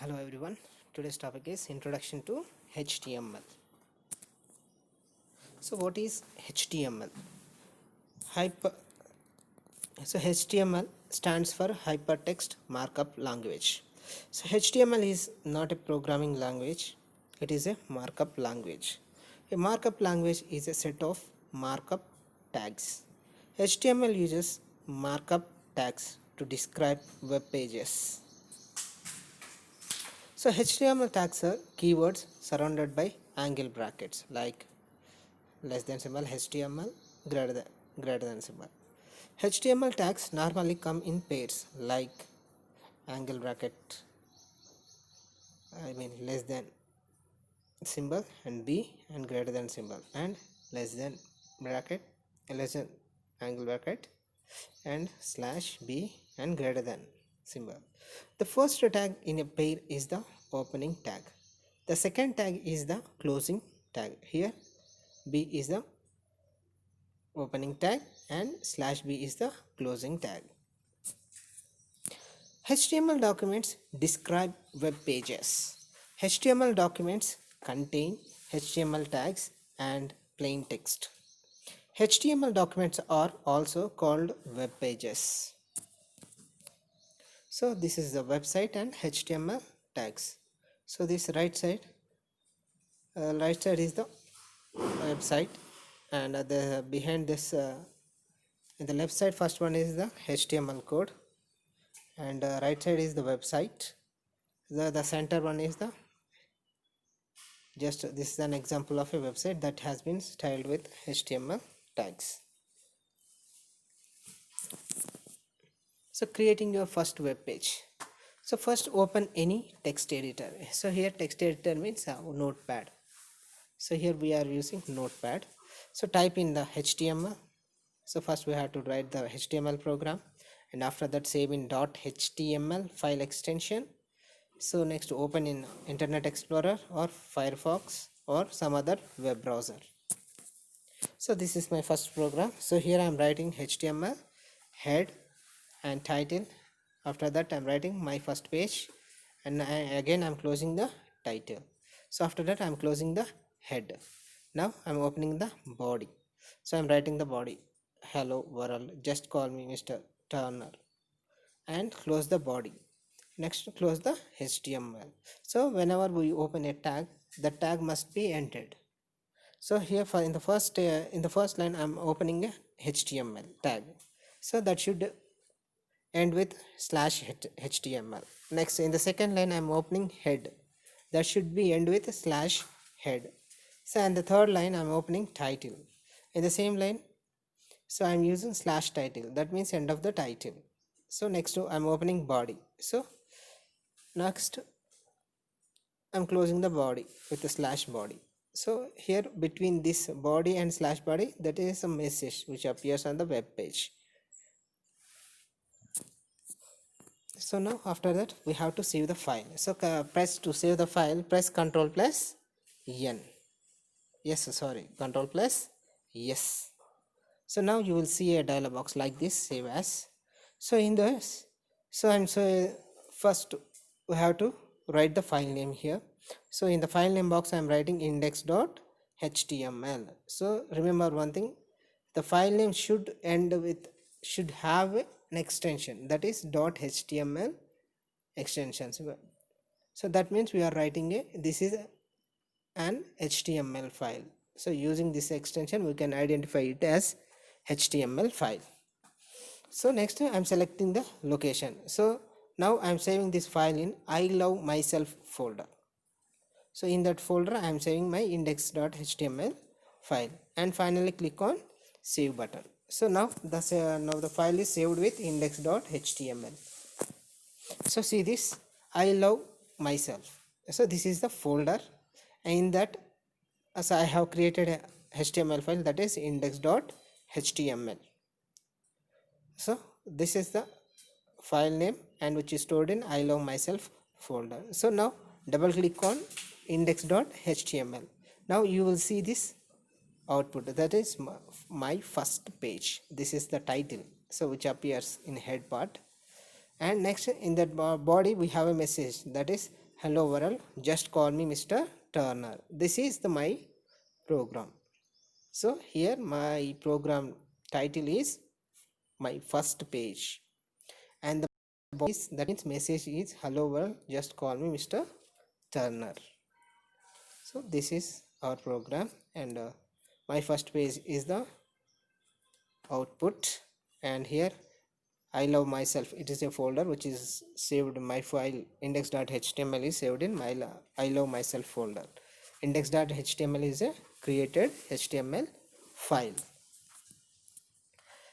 Hello everyone. Today's topic is Introduction to HTML. So what is HTML? Hyper so HTML stands for Hypertext Markup Language. So HTML is not a programming language. It is a markup language. A markup language is a set of markup tags. HTML uses markup tags to describe web pages. So HTML tags are keywords surrounded by angle brackets like less than symbol, HTML, greater than symbol. HTML tags normally come in pairs like angle bracket, less than symbol and B and greater than symbol, and less than bracket, less than angle bracket, and slash B and greater than symbol. The first tag in a pair is the opening tag. The second tag is the closing tag. Here B is the opening tag and slash B is the closing tag. HTML documents describe web pages. HTML documents contain HTML tags and plain text. HTML documents are also called web pages. So this is the website and HTML tags. So this right side is the website, and the behind this in the left side, first one is the HTML code, and right side is the website. The center one is the this is an example of a website that has been styled with HTML tags. So creating your first web page. So first open any text editor. So here text editor means notepad. So here we are using notepad. So type in the HTML. So first we have to write the HTML program, and after that save in .html file extension. So next open in Internet Explorer or Firefox or some other web browser. So this is my first program. So here I am writing HTML head and title. After that I am writing my first page, and again I am closing the title. So after that I am closing the head. Now I am opening the body. So I am writing the body, hello world, just call me Mr. Turner, and close the body. Next close the HTML. So whenever we open a tag, the tag must be entered. So here in the first line I'm opening a HTML tag, so that should end with slash HTML. Next in the second line I'm opening head, that should be end with slash head. So in the third line I'm opening title. In the same line, so I'm using slash title, that means end of the title. So next I'm opening body. So next I'm closing the body with the slash body. So here between this body and slash body, that is a message which appears on the web page. So now after that we have to save the file. So press to save the file, press Ctrl plus N. Ctrl plus yes. So now you will see a dialog box like this, save as. So in this, first we have to write the file name here. So in the file name box I am writing index.html. So remember one thing, the file name should have an extension, that is .html extension. So that means we are writing this is an HTML file. So using this extension we can identify it as HTML file. So next I'm selecting the location. So now I'm saving this file in I love myself folder. So in that folder I am saving my index.html file, and finally click on save button. So now the file is saved with index.html. So see this, I love myself. So this is the folder, and in that I have created a HTML file, that is index.html. So this is the file name, and which is stored in I love myself folder. So now double click on index.html. Now you will see this output, that is my first page. This is the title, so which appears in head part, and next in that body we have a message, that is hello world, just call me Mr. Turner. This is my program. So here my program title is my first page, and the body is, that means message is hello world, just call me Mr. Turner. So this is our program, and my first page is the output, and here I love myself, it is a folder which is saved. My file index.html is saved in my I love myself folder. Index.html is a created HTML file.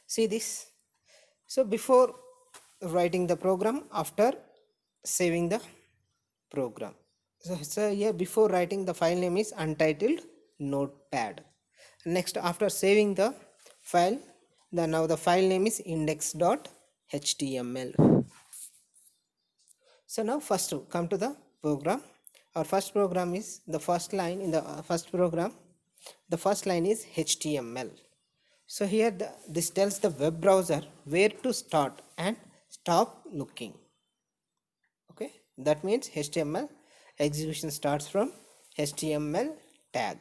See this. So before writing the program, after saving the program. So here before writing, the file name is untitled notepad. Next, after saving the file, now the file name is index.html. So now first come to the program. Our first program is the first line in the first program. The first line is HTML. So here this tells the web browser where to start and stop looking. Okay, that means HTML execution starts from HTML tag.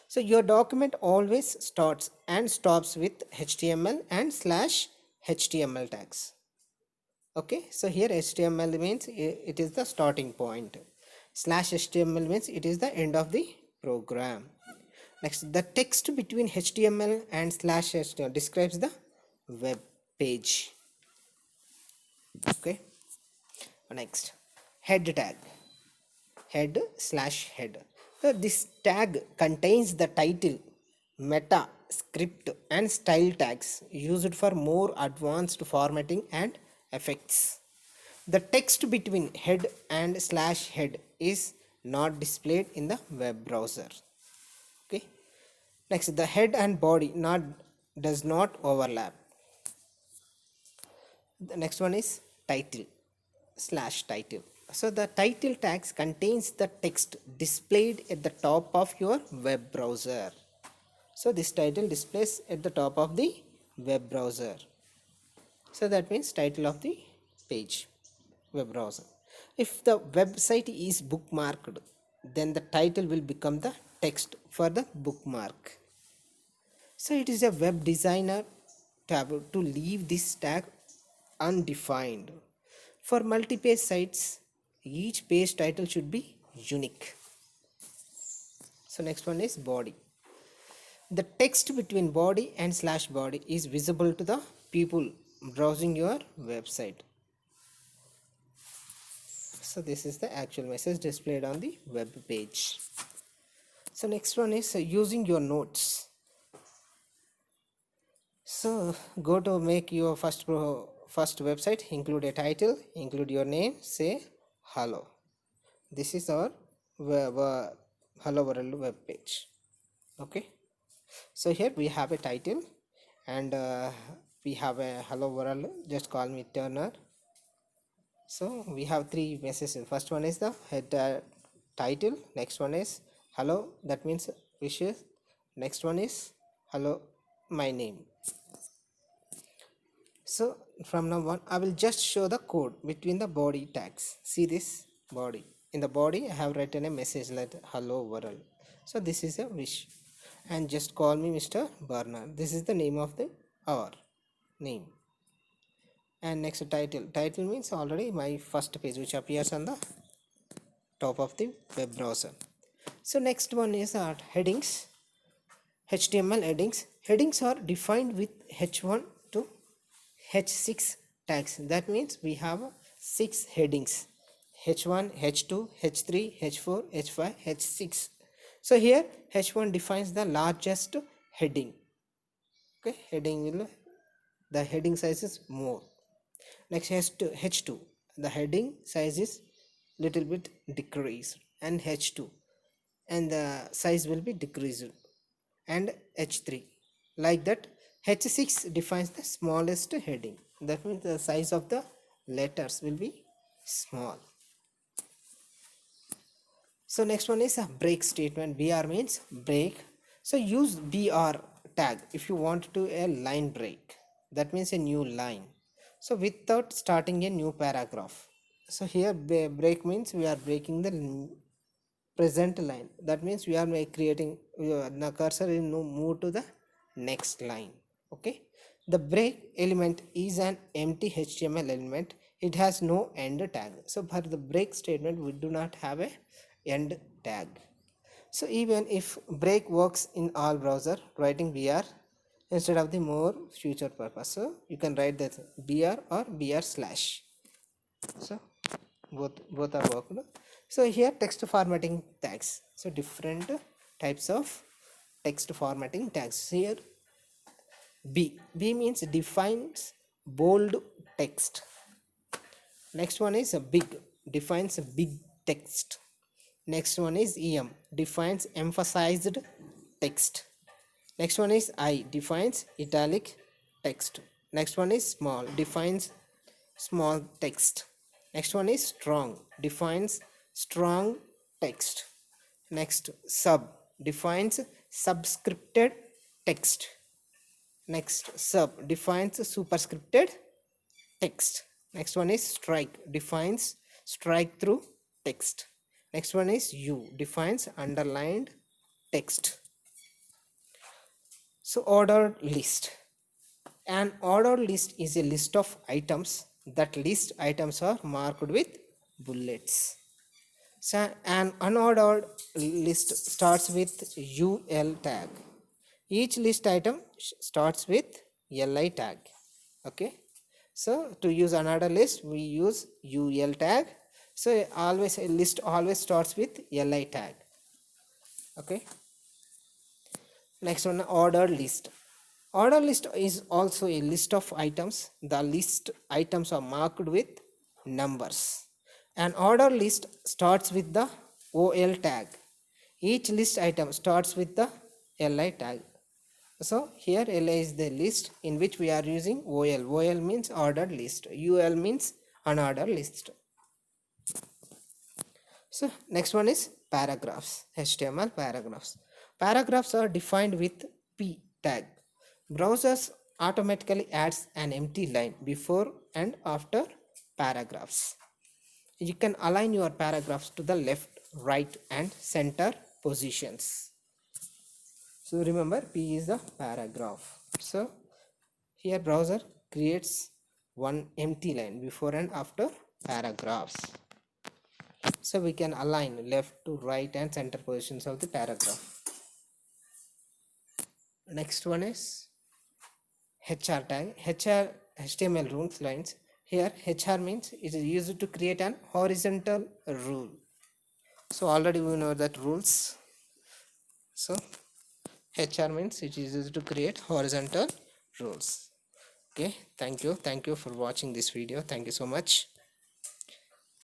So your document always starts and stops with HTML and slash HTML tags. Okay, so here HTML means it is the starting point, slash HTML means it is the end of the program. Next, the text between HTML and slash HTML describes the web page. Okay, next, head tag, head slash head. So this tag contains the title, meta, script and style tags used for more advanced formatting and effects. The text between head and slash head is not displayed in the web browser. Okay, next, the head and body does not overlap. The next one is title slash title. So the title tags contains the text displayed at the top of your web browser. So this title displays at the top of the web browser. So that means title of the page, web browser. If the website is bookmarked, then the title will become the text for the bookmark. So it is a web designer tab to leave this tag undefined. For multi-page sites, each page title should be unique. So next one is body. The text between body and slash body is visible to the people browsing your website. So this is the actual message displayed on the web page. So next one is using your notes. So go to make your first website, include a title, include your name, say hello. This is our hello world web page. Okay, so here we have a title, and we have a hello world, just call me Turner. So we have three messages. First one is the head title, next one is hello, that means wishes, next one is hello my name. So from now on, I will just show the code between the body tags. See this body. In the body, I have written a message like hello world. So this is a wish, and just call me Mr. Bernard. This is the name of our name. And next, title. Title means already my first page, which appears on the top of the web browser. So next one is our headings. HTML headings. Headings are defined with H1 to H6 tags. That means we have 6 headings: H1, H2, H3, H4, H5, H6. So here H1 defines the largest heading. Okay, the heading size is more. Next, H2, the heading size is little bit decreased, and H2, and the size will be decreased, and H3 like that. H6 defines the smallest heading. That means the size of the letters will be small. So next one is a break statement. BR means break. So use BR tag if you want to a line break. That means a new line. So without starting a new paragraph. So here break means we are breaking the present line. That means we are creating the cursor will move to the next line. Okay, the break element is an empty HTML element. It has no end tag. So for the break statement we do not have a end tag. So even if break works in all browser, writing br instead of the more future purpose, so you can write that br or br slash. So both are worked. So here text formatting tags. So different types of text formatting tags. Here b means defines bold text. Next one is a big, defines a big text. Next one is em, defines emphasized text. Next one is I, defines italic text. Next one is small, defines small text. Next one is strong, defines strong text. Next sub, defines subscripted text. Next sub, defines superscripted text. Next one is strike, defines strike through text. Next one is U, defines underlined text. So ordered list. An ordered list is a list of items. That list items are marked with bullets. So an unordered list starts with UL tag. Each list item starts with LI tag. Okay. So to use another list, we use UL tag. So always a list always starts with LI tag. Okay. Next one, ordered list. Ordered list is also a list of items. The list items are marked with numbers. An ordered list starts with the OL tag. Each list item starts with the LI tag. So here LI is the list in which we are using OL. OL means ordered list. UL means unordered list. So next one is paragraphs. HTML paragraphs. Paragraphs are defined with P tag. Browsers automatically adds an empty line before and after paragraphs. You can align your paragraphs to the left, right and center positions. So remember P is the paragraph. So here browser creates one empty line before and after paragraphs. So we can align left to right and center positions of the paragraph. Next one is HR tag. HR HTML rules lines. Here HR means it is used to create an horizontal rule. So already we know that rules. So HR means it is used to create horizontal rules. Okay, thank you for watching this video. Thank you so much.